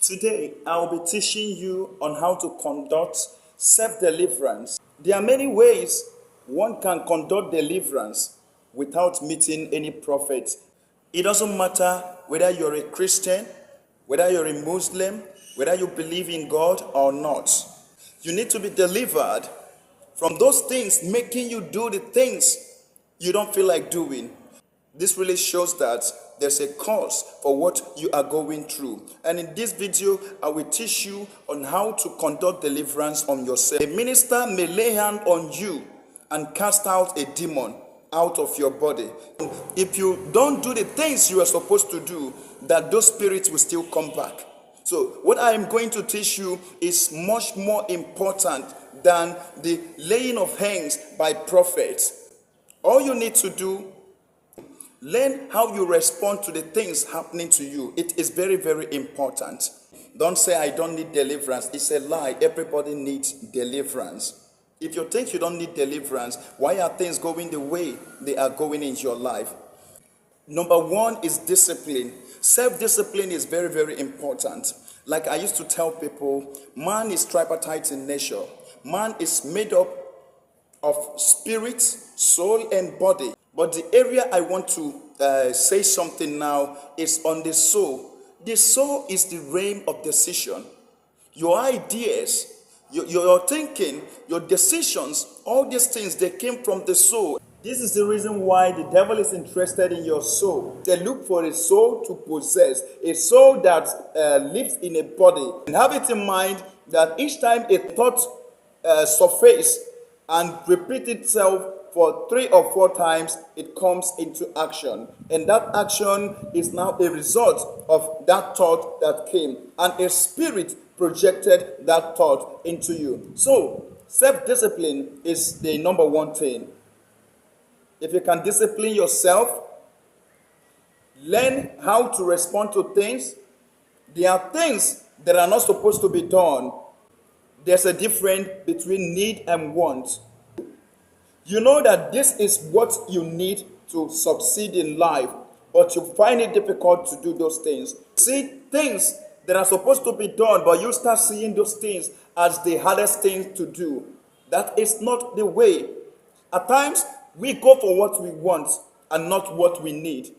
Today, I'll be teaching you on how to conduct self-deliverance. There are many ways one can conduct deliverance without meeting any prophet. It doesn't matter whether you're a Christian, whether you're a Muslim, whether you believe in God or not. You need to be delivered from those things making you do the things you don't feel like doing. This really shows that there's a cause for what you are going through. And in this video, I will teach you on how to conduct deliverance on yourself. A minister may lay hand on you and cast out a demon out of your body. If you don't do the things you are supposed to do, that those spirits will still come back. So what I am going to teach you is much more important than the laying of hands by prophets. All you need to do, learn how you respond to the things happening to you. It is very, very important. Don't say, I don't need deliverance. It's a lie. Everybody needs deliverance. If you think you don't need deliverance, why are things going the way they are going in your life? Number one is discipline. Self-discipline is very, very important. Like I used to tell people, man is tripartite in nature. Man is made up of spirit, soul, and body. But the area I want to say something now is on the soul. The soul is the realm of decision. Your ideas, your thinking, your decisions, all these things, they came from the soul. This is the reason why the devil is interested in your soul. They look for a soul to possess, a soul that lives in a body. And have it in mind that each time a thought surfaces and repeats itself for 3 or 4 times, it comes into action. And that action is now a result of that thought that came. And a spirit projected that thought into you. So, self-discipline is the number one thing. If you can discipline yourself, learn how to respond to things. There are things that are not supposed to be done. There's a difference between need and want. You know that this is what you need to succeed in life, but you find it difficult to do those things. See things that are supposed to be done, but you start seeing those things as the hardest thing to do. That is not the way. At times, we go for what we want and not what we need.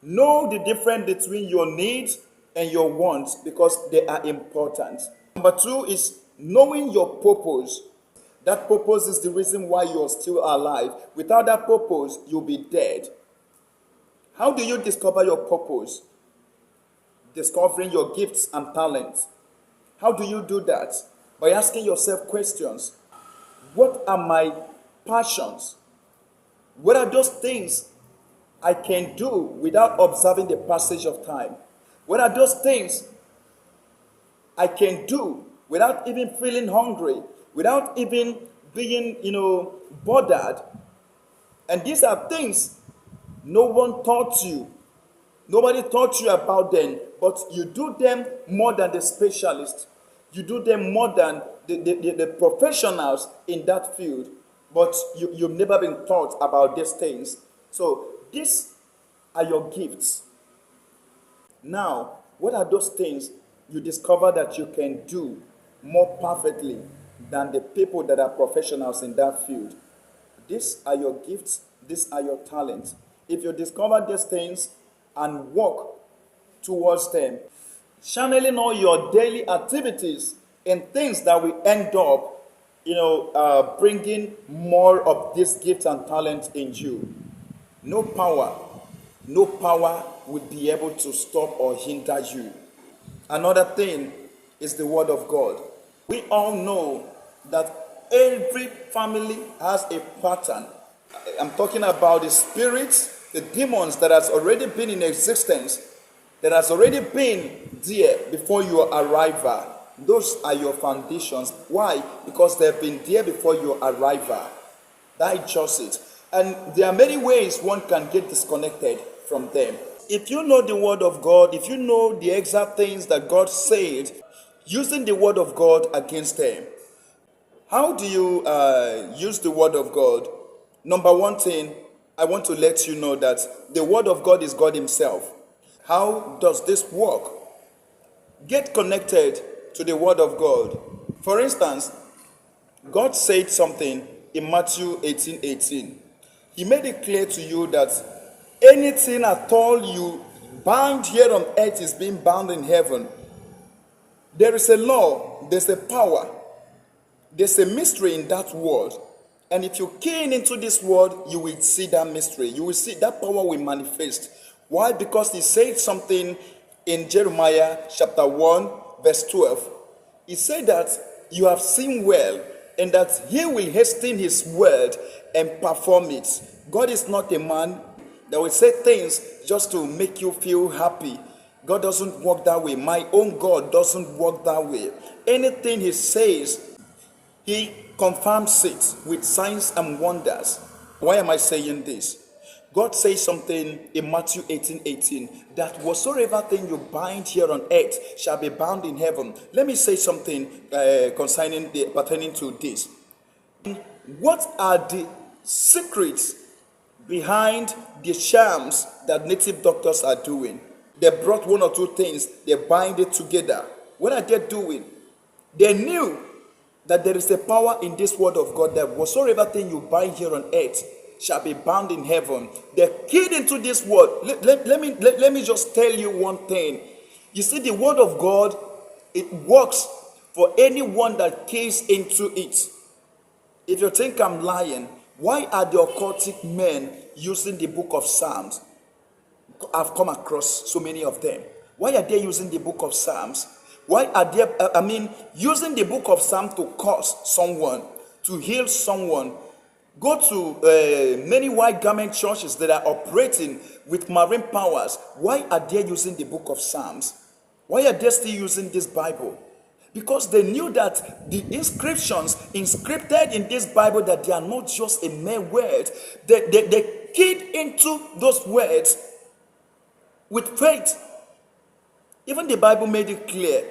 Know the difference between your needs and your wants because they are important. Number 2 is knowing your purpose. That purpose is the reason why you're still alive. Without that purpose, you'll be dead. How do you discover your purpose? Discovering your gifts and talents. How do you do that? By asking yourself questions. What are my passions? What are those things I can do without observing the passage of time? What are those things I can do without even feeling hungry, without even being, bothered? And these are things no one taught you. Nobody taught you about them, but you do them more than the specialists. You do them more than the professionals in that field. But you've never been taught about these things. So these are your gifts. Now, what are those things you discover that you can do more perfectly than the people that are professionals in that field? These are your gifts. These are your talents. If you discover these things and work towards them, channeling all your daily activities in things that will end up bringing more of this gift and talent in you. No power would be able to stop or hinder you. Another thing is the word of God. We all know that every family has a pattern. I'm talking about the spirits, the demons that has already been in existence, that has already been there before your arrival. Those are your foundations. Why? Because they've been there before your arrival. Digest it. And there are many ways one can get disconnected from them. If you know the word of God, if you know the exact things that God said, using the word of God against them. How do you use the word of God? Number one thing, I want to let you know that the word of God is God himself. How does this work? Get connected to the Word of God. For instance, God said something in Matthew 18:18. He made it clear to you that anything at all you bind here on earth is being bound in heaven. There is a law, there's a power, there's a mystery in that word. And if you key into this word, you will see that mystery. You will see that power will manifest. Why? Because he said something in Jeremiah chapter 1, verse 12. He said that you have seen well, and that he will hasten his word and perform it. God is not a man that will say things just to make you feel happy. God doesn't work that way. My own God doesn't work that way. Anything he says, he confirms it with signs and wonders. Why am I saying this? God says something in Matthew 18:18 that whatsoever thing you bind here on earth shall be bound in heaven. Let me say something pertaining to this. What are the secrets behind the charms that native doctors are doing? They brought one or two things, they bind it together. What are they doing? They knew that there is a power in this word of God that whatsoever thing you bind here on earth shall be bound in heaven. They keyed into this word. Let me just tell you one thing. You see, the word of God, it works for anyone that keys into it. If you think I'm lying, why are the occultic men using the book of Psalms? I've come across so many of them. Why are they using the book of Psalms? Why are they, using the book of Psalms to curse someone, to heal someone? Go to many white garment churches that are operating with marine powers. Why are they using the book of Psalms? Why are they still using this Bible? Because they knew that the inscriptions inscripted in this Bible, that they are not just a mere word. They keyed into those words with faith. Even the Bible made it clear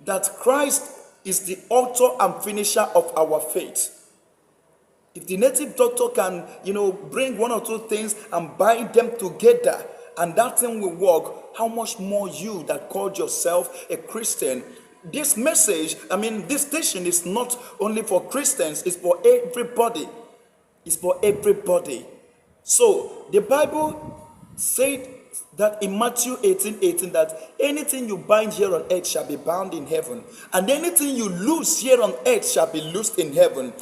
that Christ is the author and finisher of our faith. If the native doctor can, bring one or two things and bind them together, and that thing will work, how much more you that called yourself a Christian? This message, this station is not only for Christians, it's for everybody. It's for everybody. So the Bible said that in Matthew 18:18 that anything you bind here on earth shall be bound in heaven, and anything you loose here on earth shall be loosed in heaven.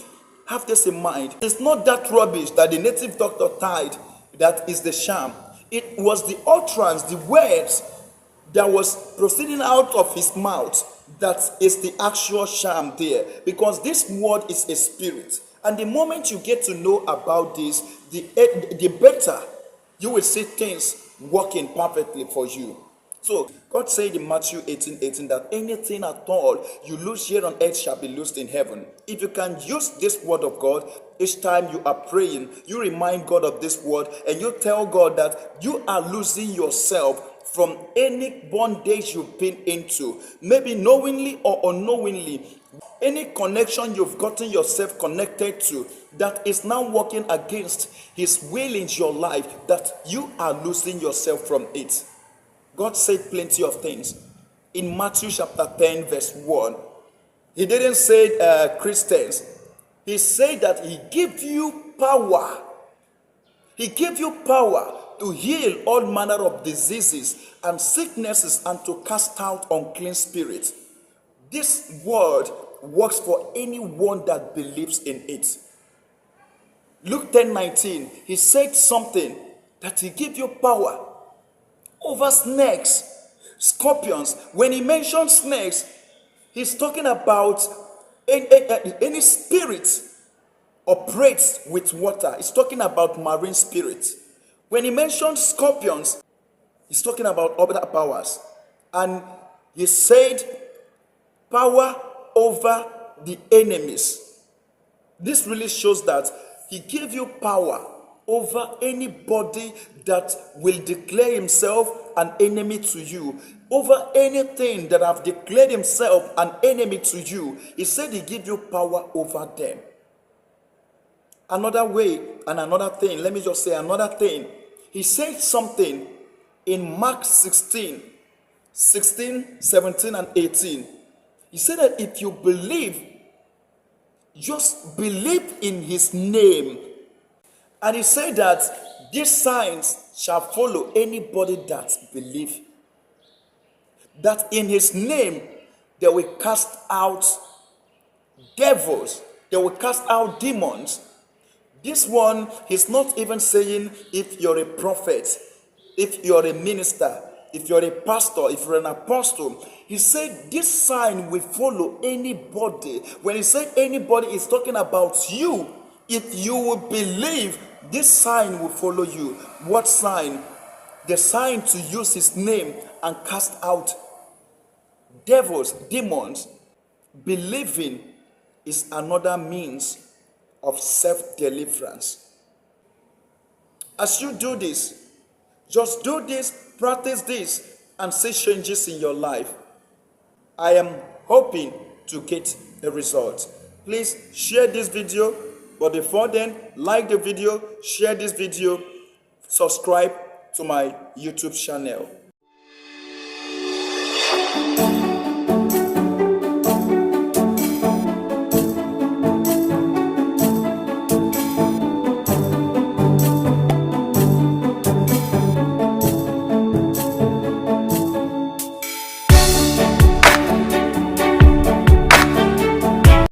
Have this in mind. It's not that rubbish that the native doctor tied that is the sham. It was the utterance, the words that was proceeding out of his mouth that is the actual sham there, because this word is a spirit. And the moment you get to know about this, the better you will see things working perfectly for you. So God said in Matthew 18:18 that anything at all you loose here on earth shall be loosed in heaven. If you can use this word of God each time you are praying, you remind God of this word, and you tell God that you are losing yourself from any bondage you've been into, maybe knowingly or unknowingly. Any connection you've gotten yourself connected to that is now working against his will in your life, that you are losing yourself from it. God said plenty of things. In Matthew chapter 10 verse 1, he didn't say Christians. He said that he gave you power. He gave you power to heal all manner of diseases and sicknesses and to cast out unclean spirits. This word works for anyone that believes in it. Luke 10:19, he said something that he gave you power over snakes, scorpions. When he mentions snakes, he's talking about any spirit operates with water. He's talking about marine spirits. When he mentions scorpions, he's talking about other powers. And he said power over the enemies. This really shows that he gave you power over anybody that will declare himself an enemy to you, over anything that have declared himself an enemy to you. He said he gave you power over them. Another way and another thing, let me just say another thing. He said something in Mark 16, 16, 17, and 18. He said that if you believe, just believe in his name. And he said that these signs shall follow anybody that believe. That in his name they will cast out devils, they will cast out demons. This one, he's not even saying if you're a prophet, if you're a minister, if you're a pastor, if you're an apostle. He said this sign will follow anybody. When he said anybody, he's talking about you. If you will believe, this sign will follow you. What sign? The sign to use his name and cast out devils, demons. Believing is another means of self-deliverance. As you do this, just do this, practice this, and see changes in your life. I am hoping to get a result. Please share this video, but before then, like the video, share this video, subscribe to my YouTube channel.